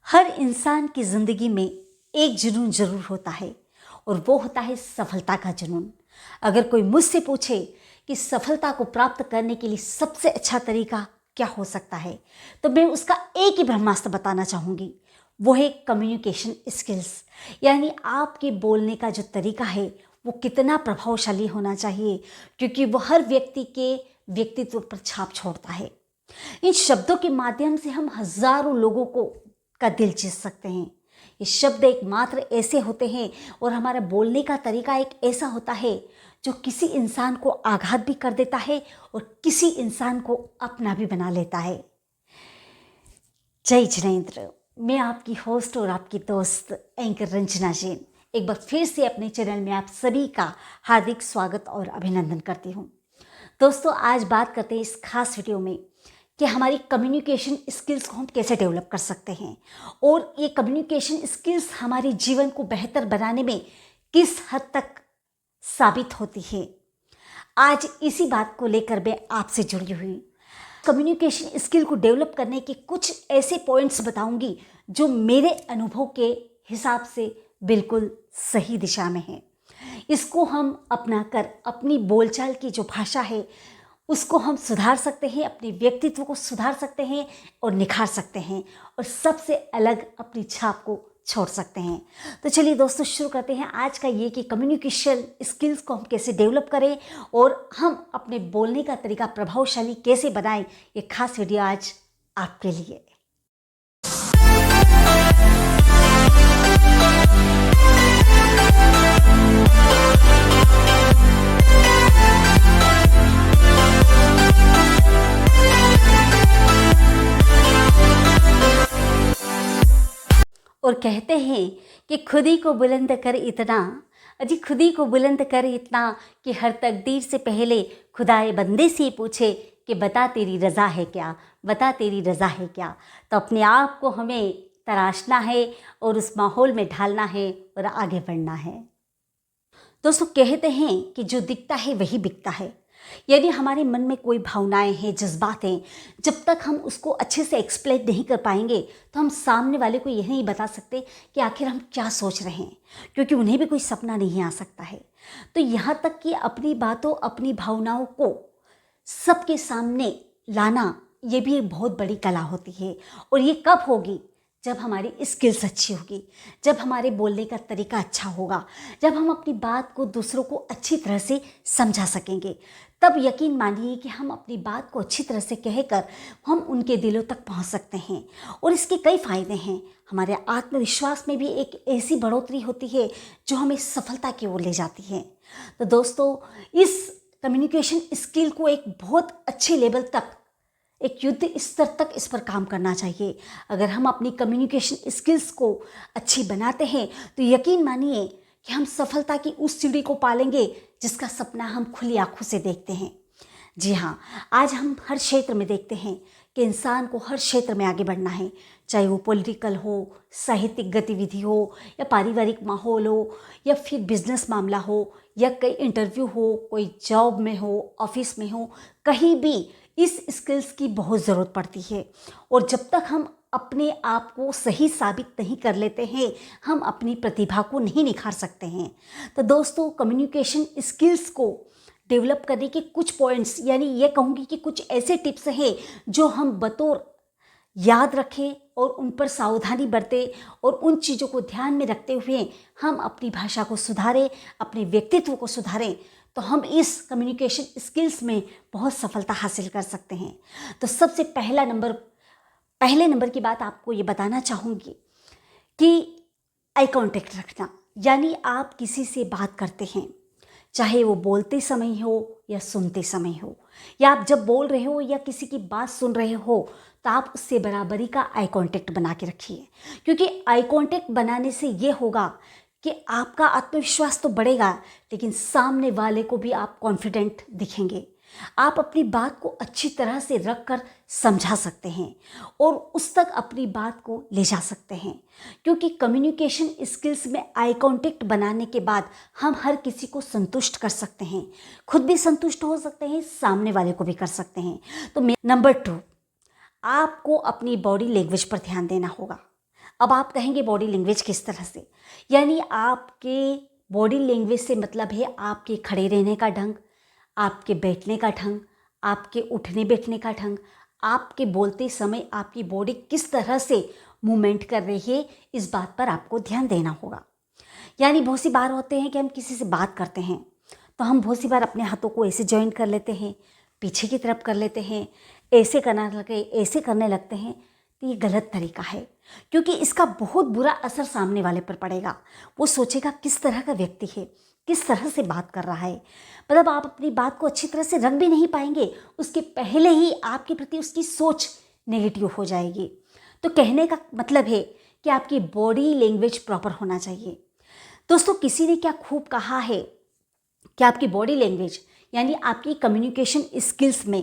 हर इंसान की ज़िंदगी में एक जुनून ज़रूर होता है और वो होता है सफलता का जुनून। अगर कोई मुझसे पूछे कि सफलता को प्राप्त करने के लिए सबसे अच्छा तरीका क्या हो सकता है, तो मैं उसका एक ही ब्रह्मास्त्र बताना चाहूँगी। वो है कम्युनिकेशन स्किल्स। यानी आपके बोलने का जो तरीका है वो कितना प्रभावशाली होना चाहिए, क्योंकि वो हर व्यक्ति के व्यक्तित्व पर छाप छोड़ता है। इन शब्दों के माध्यम से हम हजारों लोगों को का दिल जीत सकते हैं। ये शब्द एकमात्र ऐसे होते हैं और हमारा बोलने का तरीका एक ऐसा होता है जो किसी इंसान को आघात भी कर देता है और किसी इंसान को अपना भी बना लेता है। जय जिनेंद्र। मैं आपकी होस्ट और आपकी दोस्त एंकर रंजना जैन एक बार फिर से अपने चैनल में आप सभी का हार्दिक स्वागत और अभिनंदन करती हूँ। दोस्तों, आज बात करते हैं इस खास वीडियो में कि हमारी कम्युनिकेशन स्किल्स को हम कैसे डेवलप कर सकते हैं और ये कम्युनिकेशन स्किल्स हमारे जीवन को बेहतर बनाने में किस हद तक साबित होती है। आज इसी बात को लेकर मैं आपसे जुड़ी हुई कम्युनिकेशन स्किल को डेवलप करने के कुछ ऐसे पॉइंट्स बताऊंगी जो मेरे अनुभव के हिसाब से बिल्कुल सही दिशा में है। इसको हम अपना कर अपनी बोलचाल की जो भाषा है उसको हम सुधार सकते हैं, अपने व्यक्तित्व को सुधार सकते हैं और निखार सकते हैं और सबसे अलग अपनी छाप को छोड़ सकते हैं। तो चलिए दोस्तों, शुरू करते हैं आज का ये कि कम्युनिकेशन स्किल्स को हम कैसे डेवलप करें और हम अपने बोलने का तरीका प्रभावशाली कैसे बनाएं। ये खास वीडियो आज आपके लिए। और कहते हैं कि खुद ही को बुलंद कर इतना, अजी खुद ही को बुलंद कर इतना कि हर तकदीर से पहले खुदाए बंदे से पूछे कि बता तेरी रज़ा है क्या, बता तेरी रज़ा है क्या। तो अपने आप को हमें तराशना है और उस माहौल में ढालना है और आगे बढ़ना है। दोस्तों, कहते हैं कि जो दिखता है वही बिकता है। यदि हमारे मन में कोई भावनाएं हैं, जज्बात हैं, जब तक हम उसको अच्छे से एक्सप्लेन नहीं कर पाएंगे तो हम सामने वाले को यह नहीं बता सकते कि आखिर हम क्या सोच रहे हैं, क्योंकि उन्हें भी कोई सपना नहीं आ सकता है। तो यहाँ तक कि अपनी बातों, अपनी भावनाओं को सबके सामने लाना, ये भी एक बहुत बड़ी कला होती है। और ये कब होगी? जब हमारी स्किल्स अच्छी होगी, जब हमारे बोलने का तरीका अच्छा होगा, जब हम अपनी बात को दूसरों को अच्छी तरह से समझा सकेंगे, तब यकीन मानिए कि हम अपनी बात को अच्छी तरह से कहकर हम उनके दिलों तक पहुंच सकते हैं। और इसके कई फ़ायदे हैं। हमारे आत्मविश्वास में भी एक ऐसी बढ़ोतरी होती है जो हमें सफलता की ओर ले जाती है। तो दोस्तों, इस कम्युनिकेशन स्किल को एक बहुत अच्छे लेवल तक, एक युद्ध स्तर तक इस पर काम करना चाहिए। अगर हम अपनी कम्युनिकेशन स्किल्स को अच्छी बनाते हैं तो यकीन मानिए कि हम सफलता की उस सीढ़ी को पालेंगे जिसका सपना हम खुली आंखों से देखते हैं। जी हाँ, आज हम हर क्षेत्र में देखते हैं कि इंसान को हर क्षेत्र में आगे बढ़ना है, चाहे वो पॉलिटिकल हो, साहित्यिक गतिविधि हो, या पारिवारिक माहौल हो, या फिर बिजनेस मामला हो, या कई इंटरव्यू हो, कोई जॉब में हो, ऑफिस में हो, कहीं भी इस स्किल्स की बहुत ज़रूरत पड़ती है। और जब तक हम अपने आप को सही साबित नहीं कर लेते हैं, हम अपनी प्रतिभा को नहीं निखार सकते हैं। तो दोस्तों, कम्युनिकेशन स्किल्स को डेवलप करने के कुछ पॉइंट्स, यानी ये कहूँगी कि कुछ ऐसे टिप्स हैं जो हम बतौर याद रखें और उन पर सावधानी बरतें और उन चीज़ों को ध्यान में रखते हुए हम अपनी भाषा को सुधारें, अपने व्यक्तित्व को सुधारें, तो हम इस कम्युनिकेशन स्किल्स में बहुत सफलता हासिल कर सकते हैं। तो सबसे पहले नंबर की बात आपको ये बताना चाहूँगी कि आई कांटेक्ट रखना। यानी आप किसी से बात करते हैं, चाहे वो बोलते समय हो या सुनते समय हो, या आप जब बोल रहे हो या किसी की बात सुन रहे हो, तो आप उससे बराबरी का आई कांटेक्ट बना के रखिए। क्योंकि आई कांटेक्ट बनाने से ये होगा कि आपका आत्मविश्वास तो बढ़ेगा, लेकिन सामने वाले को भी आप कॉन्फिडेंट दिखेंगे। आप अपनी बात को अच्छी तरह से रख कर समझा सकते हैं और उस तक अपनी बात को ले जा सकते हैं। क्योंकि कम्युनिकेशन स्किल्स में आई कांटेक्ट बनाने के बाद हम हर किसी को संतुष्ट कर सकते हैं, खुद भी संतुष्ट हो सकते हैं, सामने वाले को भी कर सकते हैं। तो नंबर 2, आपको अपनी बॉडी लैंग्वेज पर ध्यान देना होगा। अब आप कहेंगे बॉडी लैंग्वेज किस तरह से, यानी आपके बॉडी लैंग्वेज से मतलब है आपके खड़े रहने का ढंग, आपके बैठने का ढंग, आपके उठने बैठने का ढंग, आपके बोलते समय आपकी बॉडी किस तरह से मूवमेंट कर रही है, इस बात पर आपको ध्यान देना होगा। यानी बहुत सी बार होते हैं कि हम किसी से बात करते हैं तो हम बहुत सी बार अपने हाथों को ऐसे जॉइंट कर लेते हैं, पीछे की तरफ कर लेते हैं, ऐसे करने लगे, ऐसे करने लगते हैं। तो ये गलत तरीका है, क्योंकि इसका बहुत बुरा असर सामने वाले पर पड़ेगा। वो सोचेगा किस तरह का व्यक्ति है, किस तरह से बात कर रहा है, मतलब आप अपनी बात को अच्छी तरह से रख भी नहीं पाएंगे, उसके पहले ही आपके प्रति उसकी सोच नेगेटिव हो जाएगी। तो कहने का मतलब है कि आपकी बॉडी लैंग्वेज प्रॉपर होना चाहिए। दोस्तों, किसी ने क्या खूब कहा है कि आपकी बॉडी लैंग्वेज यानी आपकी कम्युनिकेशन स्किल्स में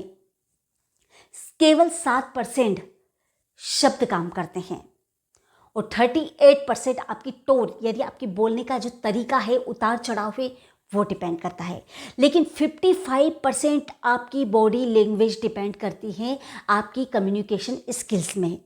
केवल 7% शब्द काम करते हैं और 38% आपकी टोन यानी आपकी बोलने का जो तरीका है, उतार चढ़ाव है, वो डिपेंड करता है। लेकिन 55% आपकी बॉडी लैंग्वेज डिपेंड करती है आपकी कम्युनिकेशन स्किल्स में।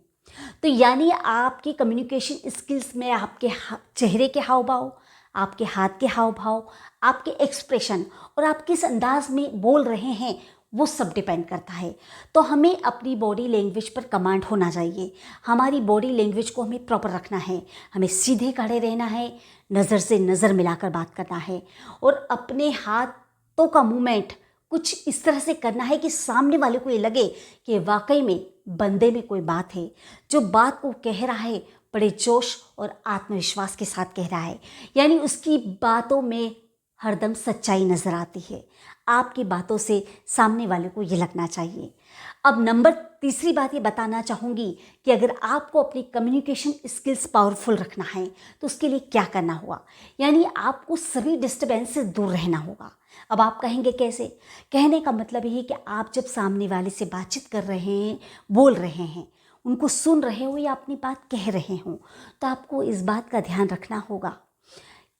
तो यानी आपकी कम्युनिकेशन स्किल्स में आपके चेहरे के हाव भाव, आपके हाथ के हाव भाव, आपके एक्सप्रेशन और आप किस अंदाज में बोल रहे हैं, वो सब डिपेंड करता है। तो हमें अपनी बॉडी लैंग्वेज पर कमांड होना चाहिए। हमारी बॉडी लैंग्वेज को हमें प्रॉपर रखना है, हमें सीधे खड़े रहना है, नज़र से नज़र मिलाकर बात करना है और अपने हाथों का मूवमेंट कुछ इस तरह से करना है कि सामने वाले को ये लगे कि वाकई में बंदे में कोई बात है, जो बात को कह रहा है बड़े जोश और आत्मविश्वास के साथ कह रहा है, यानी उसकी बातों में हरदम सच्चाई नज़र आती है। आपकी बातों से सामने वाले को ये लगना चाहिए। अब तीसरी बात ये बताना चाहूँगी कि अगर आपको अपनी कम्युनिकेशन स्किल्स पावरफुल रखना है तो उसके लिए क्या करना होगा, यानी आपको सभी डिस्टर्बेंस से दूर रहना होगा। अब आप कहेंगे कैसे? कहने का मतलब ये है कि आप जब सामने वाले से बातचीत कर रहे हैं, बोल रहे हैं, उनको सुन रहे हो या अपनी बात कह रहे हो, तो आपको इस बात का ध्यान रखना होगा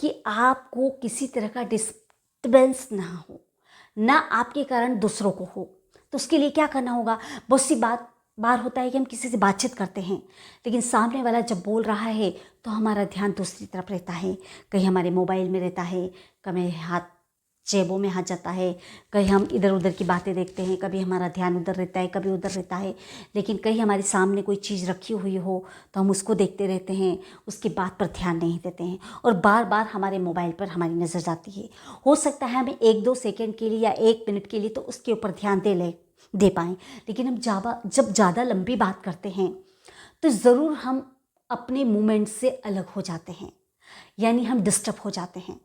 कि आपको किसी तरह का डिस्टर्बेंस ना हो, ना आपके कारण दूसरों को हो। तो उसके लिए क्या करना होगा? बहुत सी बार होता है कि हम किसी से बातचीत करते हैं, लेकिन सामने वाला जब बोल रहा है तो हमारा ध्यान दूसरी तरफ रहता है, कहीं हमारे मोबाइल में रहता है, कभी हाथ जेबों में हाथ जाता है, कहीं हम इधर उधर की बातें देखते हैं, कभी हमारा ध्यान उधर रहता है, कभी उधर रहता है। लेकिन कहीं हमारे सामने कोई चीज़ रखी हुई हो तो हम उसको देखते रहते हैं, उसकी बात पर ध्यान नहीं देते हैं और बार बार हमारे मोबाइल पर हमारी नज़र जाती है। हो सकता है हमें 1-2 सेकेंड के लिए या 1 मिनट के लिए तो उसके ऊपर ध्यान दे पाएँ, लेकिन हम जब ज़्यादा लंबी बात करते हैं तो ज़रूर हम अपने मूवमेंट से अलग हो जाते हैं, यानी हम डिस्टर्ब हो जाते हैं।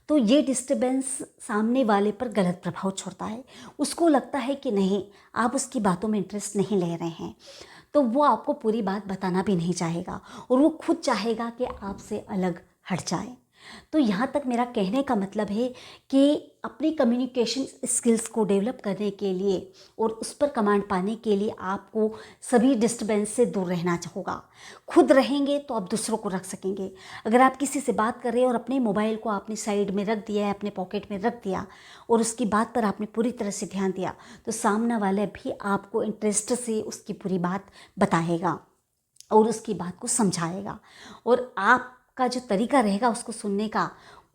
तो ये डिस्टर्बेंस सामने वाले पर गलत प्रभाव छोड़ता है। उसको लगता है कि नहीं, आप उसकी बातों में इंटरेस्ट नहीं ले रहे हैं, तो वो आपको पूरी बात बताना भी नहीं चाहेगा और वो खुद चाहेगा कि आपसे अलग हट जाए। तो यहाँ तक मेरा कहने का मतलब है कि अपनी कम्युनिकेशन स्किल्स को डेवलप करने के लिए और उस पर कमांड पाने के लिए आपको सभी डिस्टर्बेंस से दूर रहना होगा। खुद रहेंगे तो आप दूसरों को रख सकेंगे। अगर आप किसी से बात कर रहे हैं और अपने मोबाइल को आपने साइड में रख दिया है, अपने पॉकेट में रख दिया और उसकी बात पर आपने पूरी तरह से ध्यान दिया, तो सामने वाला भी आपको इंटरेस्ट से उसकी पूरी बात बताएगा और उसकी बात को समझाएगा और आपका जो तरीका रहेगा उसको सुनने का,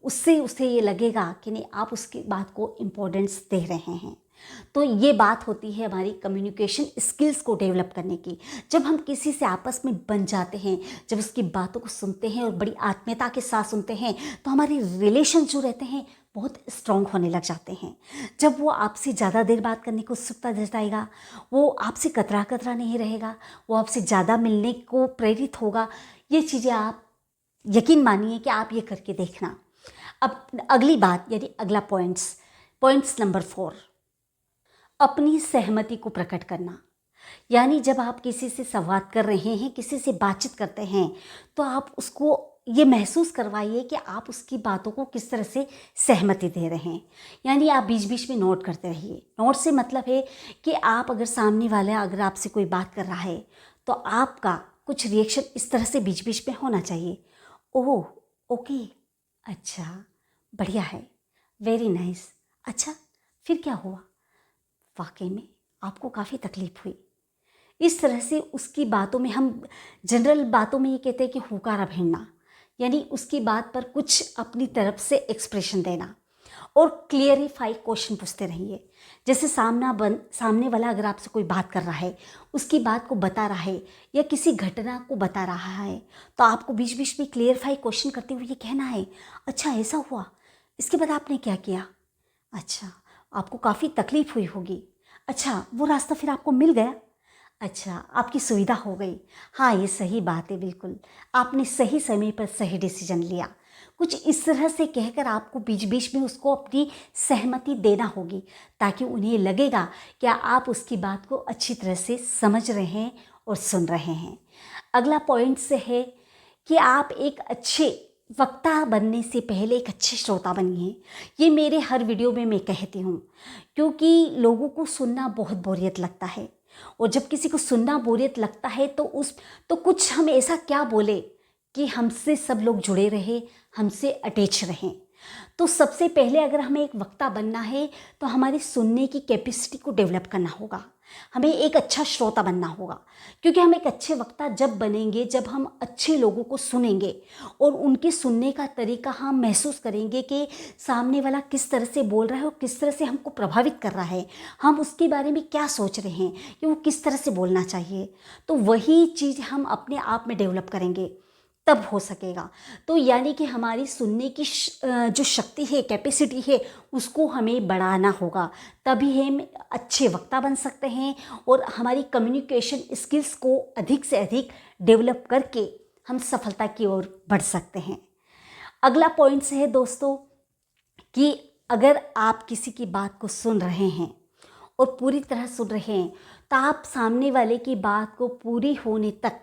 उससे उसे ये लगेगा कि नहीं, आप उसकी बात को इम्पोर्टेंस दे रहे हैं। तो ये बात होती है हमारी कम्युनिकेशन स्किल्स को डेवलप करने की। जब हम किसी से आपस में बन जाते हैं, जब उसकी बातों को सुनते हैं और बड़ी आत्मीयता के साथ सुनते हैं, तो हमारे रिलेशन जो रहते हैं बहुत स्ट्रॉन्ग होने लग जाते हैं। जब वो आपसे ज़्यादा देर बात करने को उत्सुकता जताएगा, वो आपसे कतरा कतरा नहीं रहेगा, वो आपसे ज़्यादा मिलने को प्रेरित होगा। ये चीज़ें आप यकीन मानिए कि आप ये करके देखना। अब अगली बात यानी अगला पॉइंट्स नंबर 4, अपनी सहमति को प्रकट करना। यानी जब आप किसी से संवाद कर रहे हैं, किसी से बातचीत करते हैं, तो आप उसको ये महसूस करवाइए कि आप उसकी बातों को किस तरह से सहमति दे रहे हैं। यानी आप बीच बीच में नोट करते रहिए। नोट से मतलब है कि आप अगर सामने वाला अगर आपसे कोई बात कर रहा है तो आपका कुछ रिएक्शन इस तरह से बीच बीच में होना चाहिए। ओह, ओके, अच्छा, बढ़िया है, वेरी नाइस, अच्छा, फिर क्या हुआ, वाकई में आपको काफ़ी तकलीफ हुई। इस तरह से उसकी बातों में, हम जनरल बातों में ये कहते हैं कि हुकारा भीड़ना, यानी उसकी बात पर कुछ अपनी तरफ से एक्सप्रेशन देना और क्लियरिफाई क्वेश्चन पूछते रहिए। जैसे सामने वाला अगर आपसे कोई बात कर रहा है, उसकी बात को बता रहा है या किसी घटना को बता रहा है, तो आपको बीच बीच में क्लियरिफाई क्वेश्चन करते हुए ये कहना है, अच्छा ऐसा हुआ, इसके बाद आपने क्या किया, अच्छा आपको काफ़ी तकलीफ हुई होगी, अच्छा वो रास्ता फिर आपको मिल गया, अच्छा आपकी सुविधा हो गई, हाँ ये सही बात है, बिल्कुल आपने सही समय पर सही डिसीजन लिया। कुछ इस तरह से कहकर आपको बीच बीच में उसको अपनी सहमति देना होगी, ताकि उन्हें लगेगा कि आप उसकी बात को अच्छी तरह से समझ रहे हैं और सुन रहे हैं। अगला पॉइंट से है कि आप एक अच्छे वक्ता बनने से पहले एक अच्छे श्रोता बनिए। ये मेरे हर वीडियो में मैं कहती हूँ, क्योंकि लोगों को सुनना बहुत बोरियत लगता है, और जब किसी को सुनना बोरियत लगता है तो कुछ हम ऐसा क्या बोले कि हमसे सब लोग जुड़े रहे, हमसे अटैच रहें। तो सबसे पहले अगर हमें एक वक्ता बनना है तो हमारे सुनने की कैपेसिटी को डेवलप करना होगा, हमें एक अच्छा श्रोता बनना होगा। क्योंकि हम एक अच्छे वक्ता जब बनेंगे जब हम अच्छे लोगों को सुनेंगे और उनके सुनने का तरीका हम महसूस करेंगे कि सामने वाला किस तरह से बोल रहा है और किस तरह से हमको प्रभावित कर रहा है, हम उसके बारे में क्या सोच रहे हैं कि वो किस तरह से बोलना चाहिए, तो वही चीज़ हम अपने आप में डेवलप करेंगे, तब हो सकेगा। तो यानी कि हमारी सुनने की जो शक्ति है, कैपेसिटी है, उसको हमें बढ़ाना होगा, तभी हम अच्छे वक्ता बन सकते हैं और हमारी कम्युनिकेशन स्किल्स को अधिक से अधिक डेवलप करके हम सफलता की ओर बढ़ सकते हैं। अगला पॉइंट है दोस्तों कि अगर आप किसी की बात को सुन रहे हैं और पूरी तरह सुन रहे हैं, तो आप सामने वाले की बात को पूरी होने तक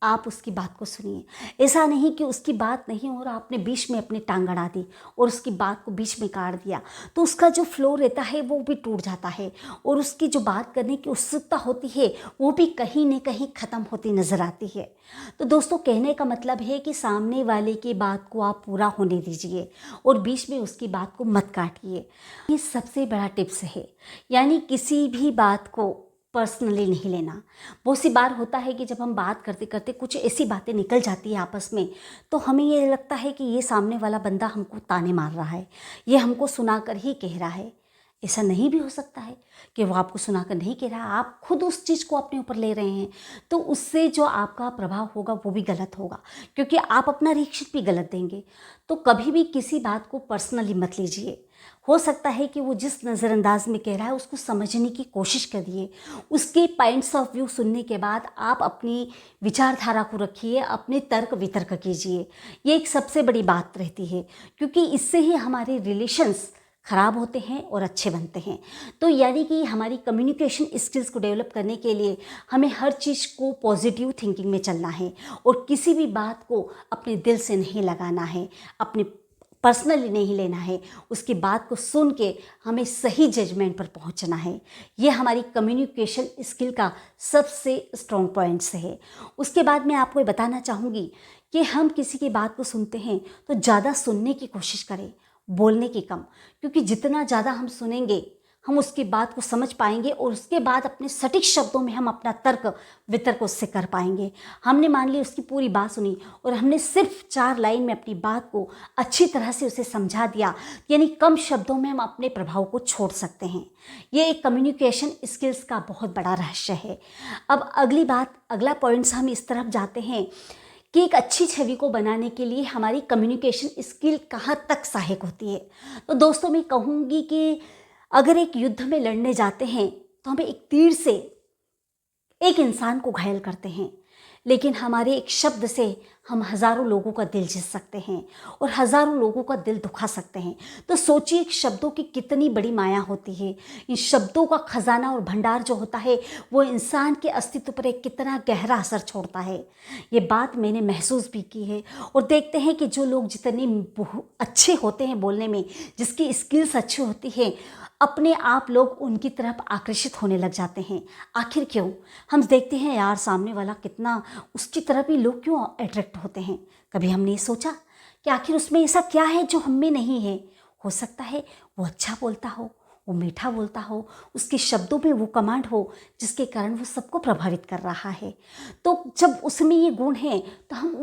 आप उसकी बात को सुनिए। ऐसा नहीं कि उसकी बात नहीं और आपने बीच में अपनी टांग अड़ा दी और उसकी बात को बीच में काट दिया, तो उसका जो फ्लो रहता है वो भी टूट जाता है और उसकी जो बात करने की उत्सुकता होती है वो भी कहीं न कहीं ख़त्म होती नज़र आती है। तो दोस्तों, कहने का मतलब है कि सामने वाले की बात को आप पूरा होने दीजिए और बीच में उसकी बात को मत काटिए। ये सबसे बड़ा टिप्स है, यानी किसी भी बात को पर्सनली नहीं लेना। बहुत सी बार होता है कि जब हम बात करते करते कुछ ऐसी बातें निकल जाती है आपस में, तो हमें ये लगता है कि ये सामने वाला बंदा हमको ताने मार रहा है, ये हमको सुनाकर ही कह रहा है। ऐसा नहीं भी हो सकता है कि वो आपको सुनाकर नहीं कह रहा, आप खुद उस चीज़ को अपने ऊपर ले रहे हैं, तो उससे जो आपका प्रभाव होगा वो भी गलत होगा, क्योंकि आप अपना रिएक्शन भी गलत देंगे। तो कभी भी किसी बात को पर्सनली मत लीजिए। हो सकता है कि वो जिस नज़रअंदाज में कह रहा है उसको समझने की कोशिश करिए, उसके पॉइंट्स ऑफ व्यू सुनने के बाद आप अपनी विचारधारा को रखिए, अपने तर्क वितर्क कीजिए। ये एक सबसे बड़ी बात रहती है, क्योंकि इससे ही हमारे रिलेशंस ख़राब होते हैं और अच्छे बनते हैं। तो यानी कि हमारी कम्युनिकेशन स्किल्स को डेवलप करने के लिए हमें हर चीज़ को पॉजिटिव थिंकिंग में चलना है और किसी भी बात को अपने दिल से नहीं लगाना है, अपने पर्सनली नहीं लेना है, उसकी बात को सुन के हमें सही जजमेंट पर पहुंचना है। ये हमारी कम्युनिकेशन स्किल का सबसे स्ट्रॉन्ग पॉइंट्स है। उसके बाद मैं आपको ये बताना चाहूँगी कि हम किसी की बात को सुनते हैं तो ज़्यादा सुनने की कोशिश करें, बोलने की कम, क्योंकि जितना ज़्यादा हम सुनेंगे हम उसकी बात को समझ पाएंगे और उसके बाद अपने सटीक शब्दों में हम अपना तर्क वितर्क उससे कर पाएंगे। हमने मान ली उसकी पूरी बात सुनी और हमने सिर्फ 4 लाइन में अपनी बात को अच्छी तरह से उसे समझा दिया, यानी कम शब्दों में हम अपने प्रभाव को छोड़ सकते हैं। ये एक कम्युनिकेशन स्किल्स का बहुत बड़ा रहस्य है। अब अगला पॉइंट्स हम इस तरफ जाते हैं कि एक अच्छी छवि को बनाने के लिए हमारी कम्युनिकेशन स्किल कहाँ तक सहायक होती है। तो दोस्तों, मैं कहूँगी कि अगर एक युद्ध में लड़ने जाते हैं तो हमें एक तीर से एक इंसान को घायल करते हैं, लेकिन हमारे एक शब्द से हम हज़ारों लोगों का दिल जीत सकते हैं और हज़ारों लोगों का दिल दुखा सकते हैं। तो सोचिए शब्दों की कितनी बड़ी माया होती है। इन शब्दों का खजाना और भंडार जो होता है वो इंसान के अस्तित्व पर एक कितना गहरा असर छोड़ता है। ये बात मैंने महसूस भी की है और देखते हैं कि जो लोग जितने अच्छे होते हैं बोलने में, जिसकी स्किल्स अच्छी होती है, अपने आप लोग उनकी तरफ आकर्षित होने लग जाते हैं। आखिर क्यों? हम देखते हैं यार सामने वाला कितना, उसकी तरफ ही लोग क्यों अट्रैक्ट होते हैं। कभी हमने ये सोचा कि आखिर उसमें ऐसा क्या है जो हम में नहीं है? हो सकता है वो अच्छा बोलता हो, वो मीठा बोलता हो, उसके शब्दों में वो कमांड हो जिसके कारण वो सबको प्रभावित कर रहा है। तो जब उसमें ये गुण हैं तो हम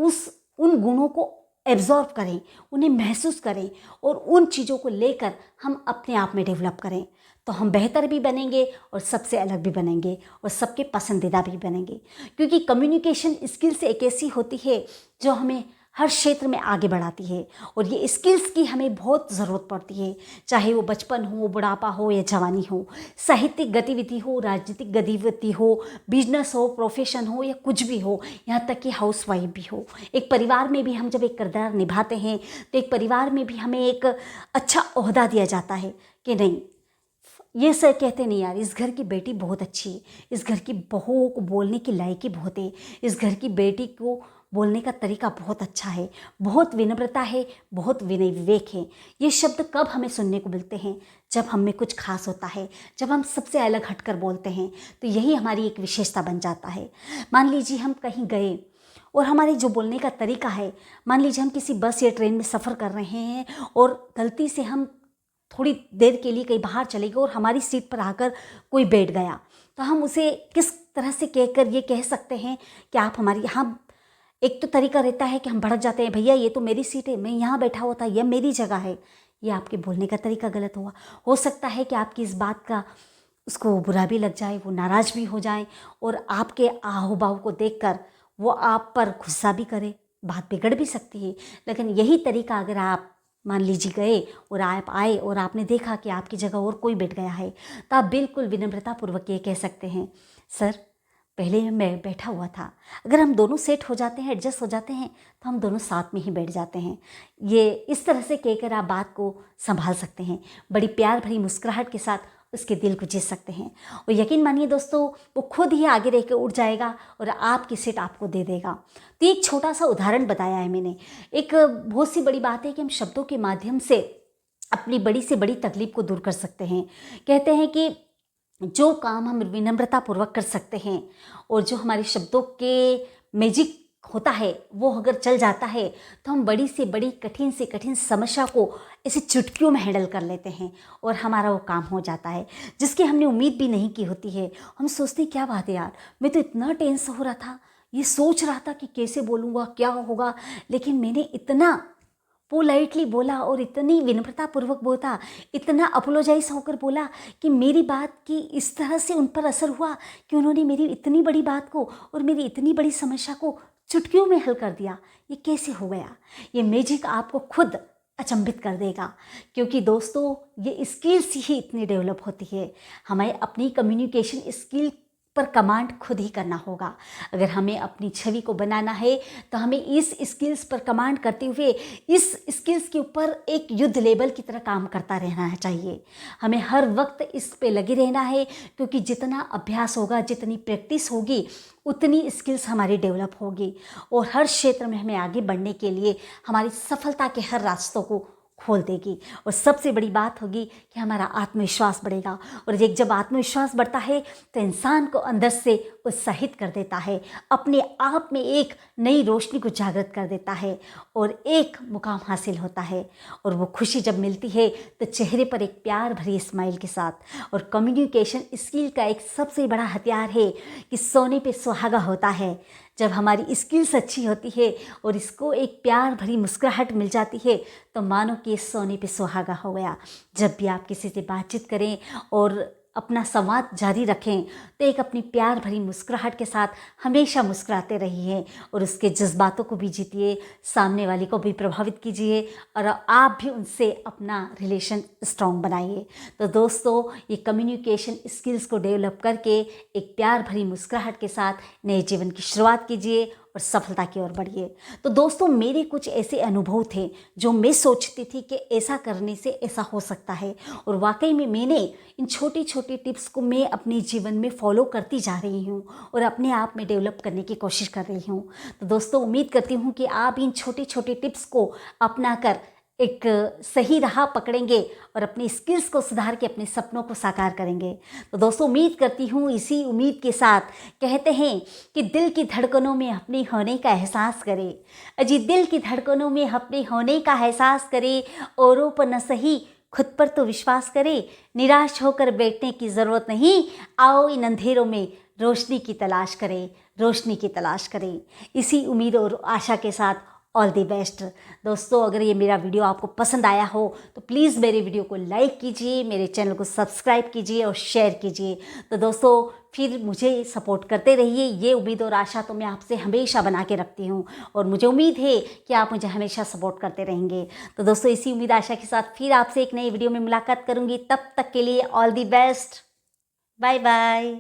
उन गुणों को एब्जॉर्ब करें, उन्हें महसूस करें और उन चीज़ों को लेकर हम अपने आप में डेवलप करें, तो हम बेहतर भी बनेंगे और सबसे अलग भी बनेंगे और सबके पसंदीदा भी बनेंगे। क्योंकि कम्युनिकेशन स्किल्स एक ऐसी होती है जो हमें हर क्षेत्र में आगे बढ़ाती है और ये स्किल्स की हमें बहुत ज़रूरत पड़ती है, चाहे वो बचपन हो, बुढ़ापा हो या जवानी हो, साहित्यिक गतिविधि हो, राजनीतिक गतिविधि हो, बिजनेस हो, प्रोफेशन हो या कुछ भी हो, यहाँ तक कि हाउसवाइफ भी हो। एक परिवार में भी हम जब एक किरदार निभाते हैं तो एक परिवार में भी हमें एक अच्छा ओहदा दिया जाता है कि नहीं, ये सर कहते नहीं यार इस घर की बेटी बहुत अच्छी है, इस घर की बहू को बोलने की लायकी बहुत है, इस घर की बेटी को बोलने का तरीका बहुत अच्छा है, बहुत विनम्रता है, बहुत विनय विवेक है। ये शब्द कब हमें सुनने को मिलते हैं? जब हम में कुछ खास होता है, जब हम सबसे अलग हटकर बोलते हैं, तो यही हमारी एक विशेषता बन जाता है। मान लीजिए हम कहीं गए और हमारे जो बोलने का तरीका है, मान लीजिए हम किसी बस या ट्रेन में सफ़र कर रहे हैं और गलती से हम थोड़ी देर के लिए कहीं बाहर चले गए और हमारी सीट पर आकर कोई बैठ गया, तो हम उसे किस तरह से कहकर ये कह सकते हैं कि आप हमारी यहाँ। एक तो तरीका रहता है कि हम भड़क जाते हैं, भैया ये तो मेरी सीट है, मैं यहाँ बैठा हुआ था, यह मेरी जगह है। ये आपके बोलने का तरीका गलत हुआ। हो सकता है कि आपकी इस बात का उसको बुरा भी लग जाए, वो नाराज़ भी हो जाए और आपके आहो-बाहो को देखकर वो आप पर गुस्सा भी करे, बात बिगड़ भी सकती है। लेकिन यही तरीका अगर आप मान लीजिए गए और आप आए और आपने देखा कि आपकी जगह और कोई बैठ गया है, तो आप बिल्कुल विनम्रतापूर्वक ये कह सकते हैं, सर पहले मैं बैठा हुआ था। अगर हम दोनों सेट हो जाते हैं, एडजस्ट हो जाते हैं, तो हम दोनों साथ में ही बैठ जाते हैं। ये इस तरह से कहकर आप बात को संभाल सकते हैं, बड़ी प्यार भरी मुस्कुराहट के साथ उसके दिल को जीत सकते हैं। और यकीन मानिए दोस्तों, वो खुद ही आगे रह के उठ जाएगा और आपकी सीट आपको दे देगा। तो एक छोटा सा उदाहरण बताया है मैंने। एक बहुत सी बड़ी बात है कि हम शब्दों के माध्यम से अपनी बड़ी से बड़ी तकलीफ को दूर कर सकते हैं। कहते हैं कि जो काम हम विनम्रतापूर्वक कर सकते हैं और जो हमारे शब्दों के मैजिक होता है वो अगर चल जाता है, तो हम बड़ी से बड़ी कठिन से कठिन समस्या को ऐसे चुटकियों में हैंडल कर लेते हैं और हमारा वो काम हो जाता है जिसकी हमने उम्मीद भी नहीं की होती है। हम सोचते हैं क्या बात है यार, मैं तो इतना टेंस हो रहा था, ये सोच रहा था कि कैसे बोलूँगा, क्या होगा, लेकिन मैंने इतना पोलाइटली बोला और इतनी विनम्रतापूर्वक बोला, इतना अपोलोजाइज होकर बोला कि मेरी बात की इस तरह से उन पर असर हुआ कि उन्होंने मेरी इतनी बड़ी बात को और मेरी इतनी बड़ी समस्या को चुटकियों में हल कर दिया। ये कैसे हो गया? ये मैजिक आपको खुद अचंभित कर देगा, क्योंकि दोस्तों ये स्किल्स ही इतनी डेवलप होती है। हमें अपनी कम्युनिकेशन स्किल पर कमांड खुद ही करना होगा। अगर हमें अपनी छवि को बनाना है तो हमें इस स्किल्स पर कमांड करते हुए इस स्किल्स के ऊपर एक युद्ध लेवल की तरह काम करता रहना चाहिए। हमें हर वक्त इस पे लगे रहना है, क्योंकि जितना अभ्यास होगा, जितनी प्रैक्टिस होगी, उतनी स्किल्स हमारी डेवलप होगी और हर क्षेत्र में हमें आगे बढ़ने के लिए हमारी सफलता के हर रास्तों को खोल देगी। और सबसे बड़ी बात होगी कि हमारा आत्मविश्वास बढ़ेगा, और जब आत्मविश्वास बढ़ता है तो इंसान को अंदर से उत्साहित कर देता है, अपने आप में एक नई रोशनी को जागृत कर देता है और एक मुकाम हासिल होता है। और वो खुशी जब मिलती है तो चेहरे पर एक प्यार भरी स्माइल के साथ। और कम्युनिकेशन स्किल का एक सबसे बड़ा हथियार है कि सोने पे सुहागा होता है। जब हमारी स्किल्स अच्छी होती है और इसको एक प्यार भरी मुस्कुराहट मिल जाती है तो मानो कि सोने पे सुहागा हो गया। जब भी आप किसी से बातचीत करें और अपना संवाद जारी रखें तो एक अपनी प्यार भरी मुस्कुराहट के साथ हमेशा मुस्कुराते रहिए और उसके जज्बातों को भी जीतिए, सामने वाले को भी प्रभावित कीजिए और आप भी उनसे अपना रिलेशन स्ट्रॉन्ग बनाइए। तो दोस्तों, ये कम्युनिकेशन स्किल्स को डेवलप करके एक प्यार भरी मुस्कुराहट के साथ नए जीवन की शुरुआत कीजिए और सफलता की ओर बढ़िए। तो दोस्तों, मेरे कुछ ऐसे अनुभव थे जो मैं सोचती थी कि ऐसा करने से ऐसा हो सकता है, और वाकई में मैंने इन छोटी छोटी टिप्स को मैं अपने जीवन में फॉलो करती जा रही हूँ और अपने आप में डेवलप करने की कोशिश कर रही हूँ। तो दोस्तों, उम्मीद करती हूँ कि आप इन छोटे छोटे टिप्स को अपनाकर एक सही राह पकड़ेंगे और अपनी स्किल्स को सुधार के अपने सपनों को साकार करेंगे। तो दोस्तों, उम्मीद करती हूँ, इसी उम्मीद के साथ कहते हैं कि दिल की धड़कनों में अपने होने का एहसास करें। अजी दिल की धड़कनों में अपने होने का एहसास करें, औरों पर न सही खुद पर तो विश्वास करें, निराश होकर बैठने की ज़रूरत नहीं। आओ इन अंधेरों में रोशनी की तलाश करें, रोशनी की तलाश करें। इसी उम्मीद और आशा के साथ ऑल द बेस्ट। दोस्तों, अगर ये मेरा वीडियो आपको पसंद आया हो तो प्लीज़ मेरे वीडियो को लाइक कीजिए, मेरे चैनल को सब्सक्राइब कीजिए और शेयर कीजिए। तो दोस्तों, फिर मुझे सपोर्ट करते रहिए। ये उम्मीद और आशा तो मैं आपसे हमेशा बना के रखती हूँ और मुझे उम्मीद है कि आप मुझे हमेशा सपोर्ट करते रहेंगे। तो दोस्तों, इसी उम्मीद आशा के साथ फिर आपसे एक नई वीडियो में मुलाकात करूँगी। तब तक के लिए all the best. Bye bye.